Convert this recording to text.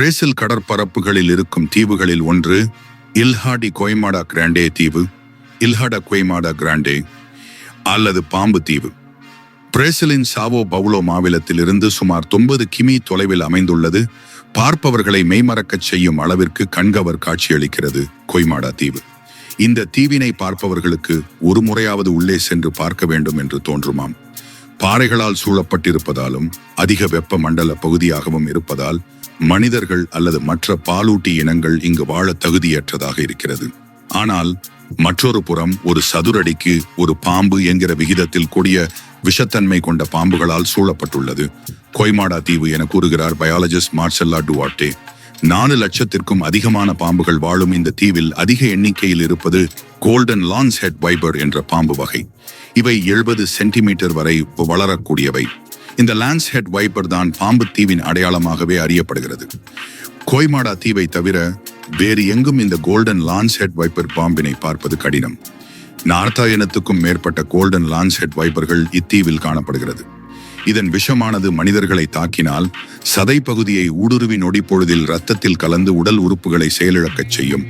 Brazil கடற்பரப்புகளில் இருக்கும் தீவுகளில் ஒன்று இல்ஹா டி கொய்மாடா கிராண்டே தீவு, இல்ஹா டி கொய்மாடா கிராண்டே அல்லது பாம்பு தீவு. பிரேசிலின் சாவோ பவுலோ மாநிலத்தில் இருந்து சுமார் 90 கிமி தொலைவில் அமைந்துள்ளது. பார்ப்பவர்களை மெய்மறக்கச் செய்யும் அளவிற்கு கண்கவர் காட்சியளிக்கிறது கொய்மாடா தீவு. இந்த தீவினை பார்ப்பவர்களுக்கு ஒரு முறையாவது உள்ளே சென்று பார்க்க வேண்டும் என்று தோன்றுமாம். பாறைகளால் சூழப்பட்டிருப்பதாலும் அதிக வெப்ப மண்டல பகுதியாகவும் இருப்பதால் மனிதர்கள் அல்லது மற்ற பாலூட்டி இனங்கள் இங்கு வாழ தகுதியற்றதாக இருக்கிறது. ஆனால் மற்றொரு புறம் ஒரு சதுரடிக்கு ஒரு பாம்பு என்கிற விகிதத்தில் கூடிய விஷத்தன்மை கொண்ட பாம்புகளால் சூழப்பட்டுள்ளது கொய்மாடா தீவு என கூறுகிறார் பயாலஜிஸ்ட் மார்செல்லா டுவார்டே. 4 லட்சத்திற்கும் அதிகமான பாம்புகள் வாழும் இந்த தீவில் அதிக எண்ணிக்கையில் இருப்பது கோல்டன் லான்ஸ் ஹெட் வைபர் என்ற பாம்பு வகை. இவை 70 சென்டிமீட்டர் வரை வளரக்கூடியவை. இந்த லான்ஸ் ஹெட் வைபர் தான் பாம்பு தீவின் அடையாளமாகவே அறியப்படுகிறது. கொய்மாடா தீவை தவிர வேறு எங்கும் இந்த கோல்டன் லான்ஸ் ஹெட் வைப்பர் பாம்பினை பார்ப்பது கடினம். 40,000க்கும் மேற்பட்ட கோல்டன் லான்ஸ் ஹெட் வைப்பர்கள் இத்தீவில் காணப்படுகிறது. இதன் விஷமானது மனிதர்களை தாக்கினால் சதை பகுதியை ஊடுருவி நொடி பொழுதில் இரத்தத்தில் கலந்து உடல் உறுப்புகளை செயலிழக்கச் செய்யும்.